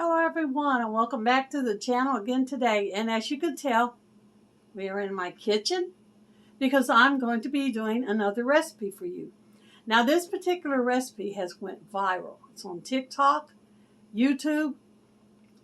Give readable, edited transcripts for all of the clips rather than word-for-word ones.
Hello everyone and welcome back to the channel again today. And as you can tell, we are in my kitchen because I'm going to be doing another recipe for you. Now this particular recipe has went viral. It's on TikTok, YouTube,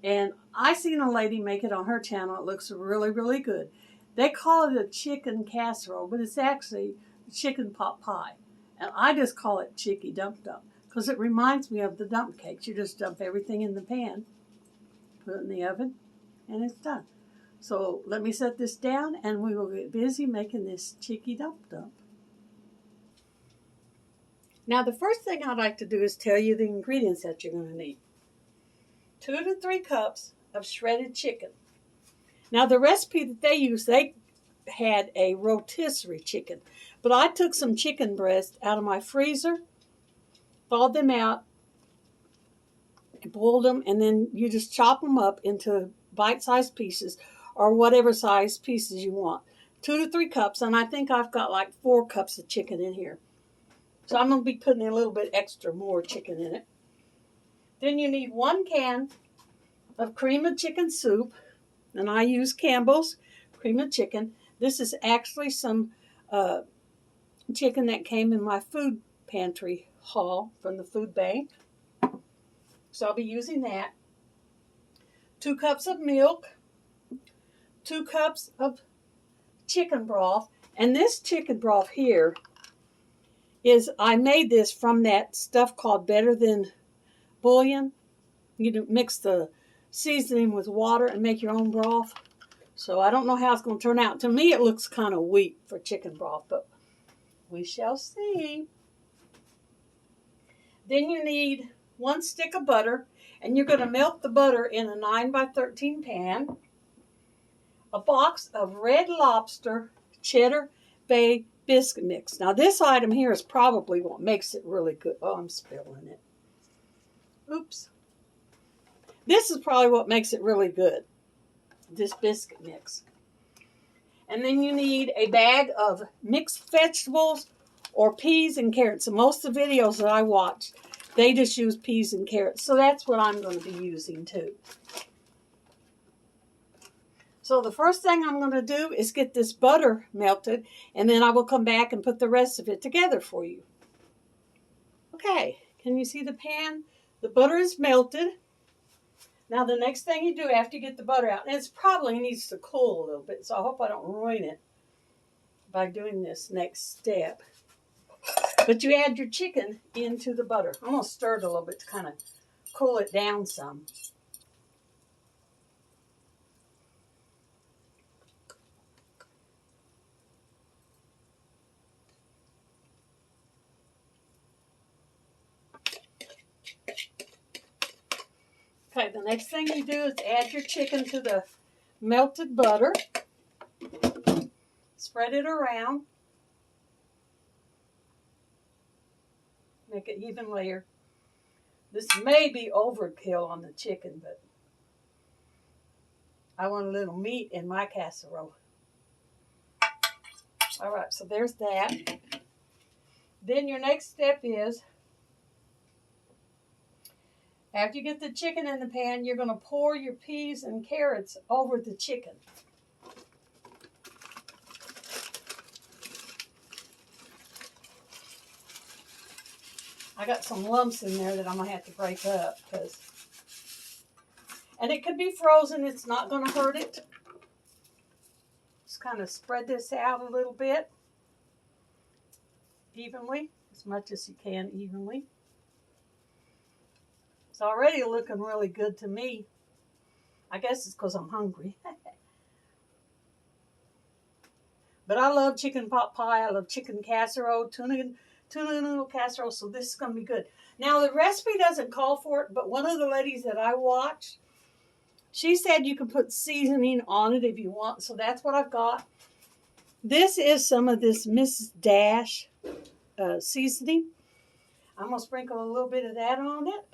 and I seen a lady make it on her channel. It looks really good. They call it a chicken casserole, but it's actually chicken pot pie. And I just call it Chicky Dump Dump, because it reminds me of the dump cakes. You just dump everything in the pan, put it in the oven, and it's done. So let me set this down and we will get busy making this Chicky Dump Dump. Now the first thing I'd like to do is tell you the ingredients that you're going to need. 2 to 3 cups of shredded chicken. Now the recipe that they used, they had a rotisserie chicken, but I took some chicken breast out of my freezer, thawed them out, boiled them, and then you just chop them up into bite-sized pieces or whatever size pieces you want. 2 to 3 cups, and I think I've got like 4 cups of chicken in here. So I'm going to be putting a little bit extra more chicken in it. Then you need 1 can of cream of chicken soup, and I use Campbell's cream of chicken. This is actually some chicken that came in my food pantry haul from the food bank. So I'll be using that. 2 cups of milk, 2 cups of chicken broth. And this chicken broth here I made this from that stuff called Better Than Bouillon. You mix the seasoning with water and make your own broth. So I don't know how it's going to turn out. To me, it looks kind of weak for chicken broth, but we shall see. Then you need 1 stick of butter, and you're going to melt the butter in a 9 by 13 pan. A box of Red Lobster Cheddar Bay biscuit mix. Now this item here is probably what makes it really good. Oh, I'm spilling it. Oops. This is probably what makes it really good, this biscuit mix. And then you need a bag of mixed vegetables or peas and carrots. And most of the videos that I watch, they just use peas and carrots. So that's what I'm going to be using too. So the first thing I'm going to do is get this butter melted, and then I will come back and put the rest of it together for you. Okay, can you see the pan? The butter is melted. Now the next thing you do after you get the butter out, and it probably needs to cool a little bit, so I hope I don't ruin it by doing this next step. But you add your chicken into the butter. I'm going to stir it a little bit to kind of cool it down some. Okay, the next thing you do is add your chicken to the melted butter. Spread it around. Make an even layer. This may be overkill on the chicken, but I want a little meat in my casserole. All right, so there's that. Then your next step is, after you get the chicken in the pan, you're going to pour your peas and carrots over the chicken. I got some lumps in there that I'm going to have to break up. And it could be frozen. It's not going to hurt it. Just kind of spread this out a little bit. Evenly. As much as you can evenly. It's already looking really good to me. I guess it's because I'm hungry. But I love chicken pot pie. I love chicken casserole, tuna noodle casserole, so this is going to be good. Now, the recipe doesn't call for it, but one of the ladies that I watched, she said you can put seasoning on it if you want, so that's what I've got. This is some of this Mrs. Dash seasoning. I'm going to sprinkle a little bit of that on it.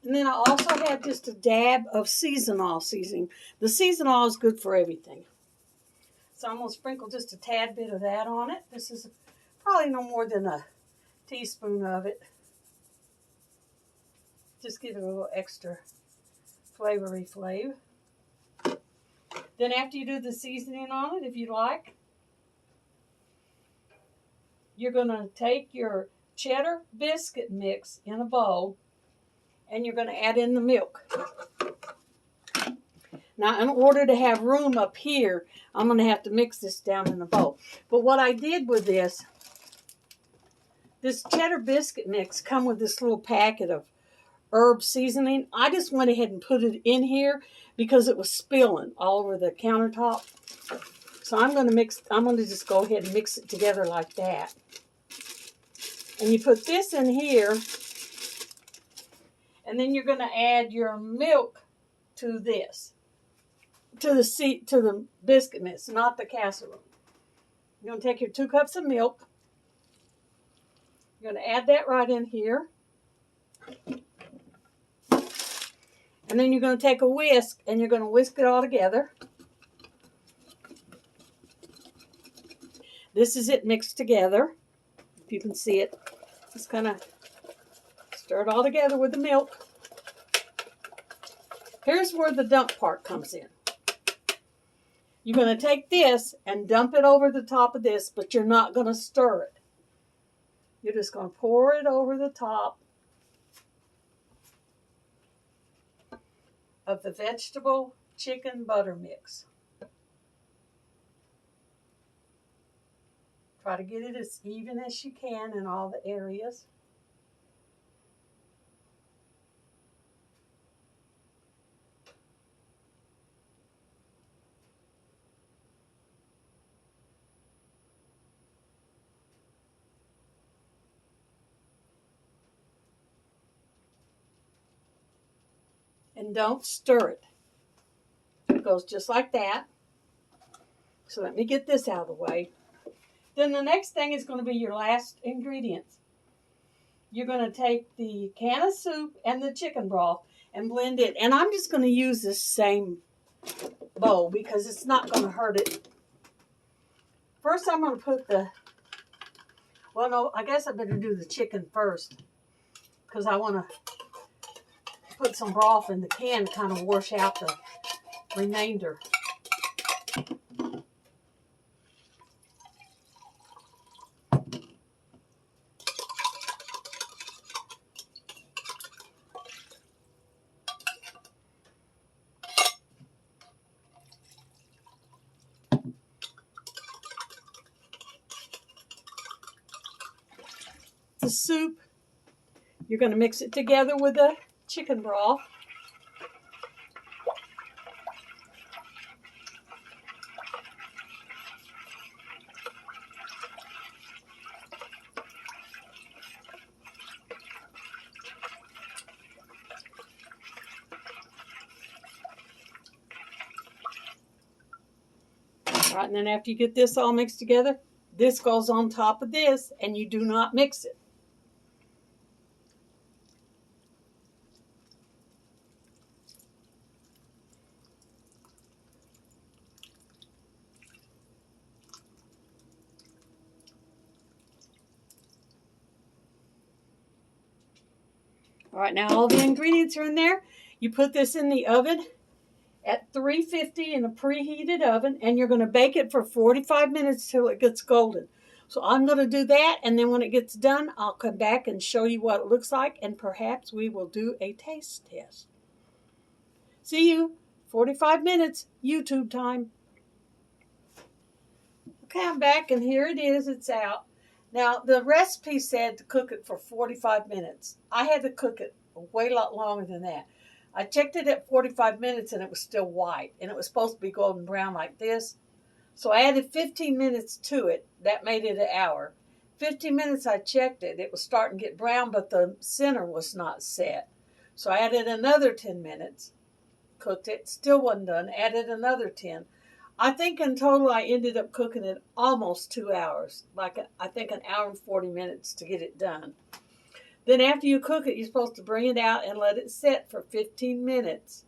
And then I also have just a dab of seasonal seasoning. The seasonal is good for everything. So I'm going to sprinkle just a tad bit of that on it. This is probably no more than a teaspoon of it. Just give it a little extra flavory flavor. Then after you do the seasoning on it, if you like, you're going to take your cheddar biscuit mix in a bowl and you're going to add in the milk. Now, in order to have room up here, I'm going to have to mix this down in the bowl. But what I did with this cheddar biscuit mix come with this little packet of herb seasoning. I just went ahead and put it in here because it was spilling all over the countertop. So I'm going to just go ahead and mix it together like that. And you put this in here, and then you're going to add your milk to this, to the biscuit mix, not the casserole. You're going to take your 2 cups of milk. You're going to add that right in here. And then you're going to take a whisk, and you're going to whisk it all together. This is it mixed together. If you can see it, just kind of stir it all together with the milk. Here's where the dump part comes in. You're going to take this and dump it over the top of this, but you're not going to stir it. You're just going to pour it over the top of the vegetable chicken butter mix. Try to get it as even as you can in all the areas. And don't stir it. It goes just like that. So let me get this out of the way. Then the next thing is going to be your last ingredients. You're going to take the can of soup and the chicken broth and blend it. And I'm just going to use this same bowl because it's not going to hurt it. First I'm going to put well, no, I guess I better do the chicken first because I want to put some broth in the can to kind of wash out the remainder. The soup, you're going to mix it together with the chicken broth. All right, and then after you get this all mixed together, this goes on top of this, and you do not mix it. All right, now all the ingredients are in there. You put this in the oven at 350 in a preheated oven, and you're going to bake it for 45 minutes till it gets golden. So I'm going to do that, and then when it gets done, I'll come back and show you what it looks like, and perhaps we will do a taste test. See you, 45 minutes, YouTube time. Okay, I'm back, and here it is. It's out. Now, the recipe said to cook it for 45 minutes. I had to cook it way a lot longer than that. I checked it at 45 minutes, and it was still white, and it was supposed to be golden brown like this. So I added 15 minutes to it. That made it an hour. 15 minutes I checked it. It was starting to get brown, but the center was not set. So I added another 10 minutes. Cooked it. Still wasn't done. Added another 10. I think in total I ended up cooking it almost 2 hours. I think an hour and 40 minutes to get it done. Then after you cook it, you're supposed to bring it out and let it set for 15 minutes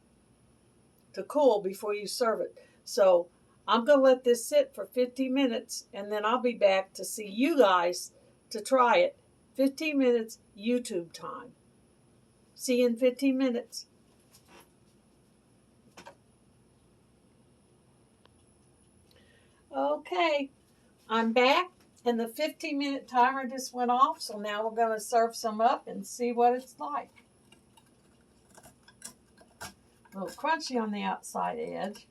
to cool before you serve it. So I'm going to let this sit for 15 minutes, and then I'll be back to see you guys to try it. 15 minutes YouTube time. See you in 15 minutes. Okay, I'm back, and the 15-minute timer just went off, so now we're going to serve some up and see what it's like. A little crunchy on the outside edge,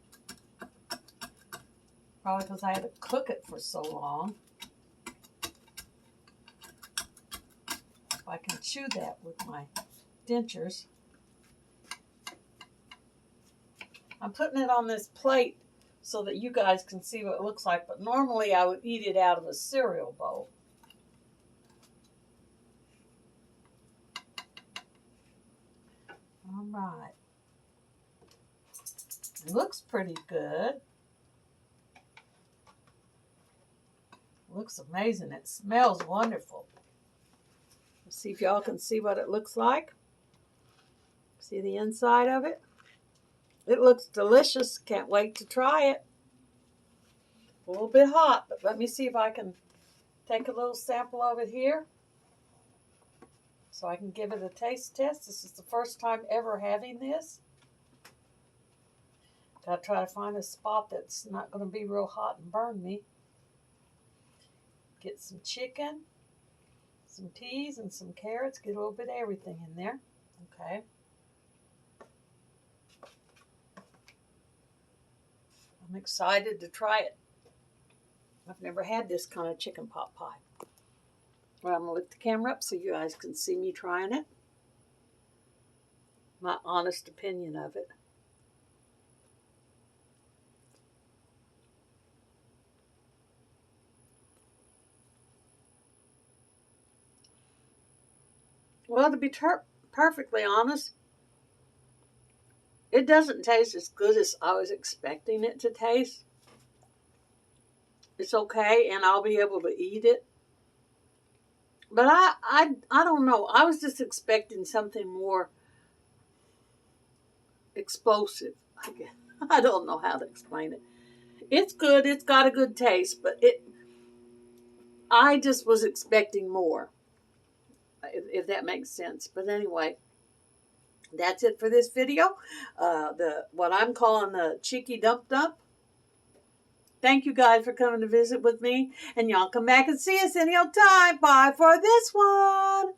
probably because I had to cook it for so long. If I can chew that with my dentures. I'm putting it on this plate so that you guys can see what it looks like, but normally I would eat it out of a cereal bowl. All right. It looks pretty good. Looks amazing. It smells wonderful. Let's see if y'all can see what it looks like. See the inside of it? It looks delicious. Can't wait to try it. A little bit hot, but let me see if I can take a little sample of it here so I can give it a taste test. This is the first time ever having this. Gotta try to find a spot that's not going to be real hot and burn me. Get some chicken, some peas, and some carrots. Get a little bit of everything in there. Okay. I'm excited to try it. I've never had this kind of chicken pot pie. Well, I'm going to lift the camera up so you guys can see me trying it. My honest opinion of it. Well, to be perfectly honest, it doesn't taste as good as I was expecting it to taste. It's okay, and I'll be able to eat it. But I don't know. I was just expecting something more explosive. I don't know how to explain it. It's good. It's got a good taste, but I just was expecting more, if that makes sense. But anyway, that's it for this video. What I'm calling the Chicky Dump Dump. Thank you guys for coming to visit with me. And y'all come back and see us any old time. Bye for this one.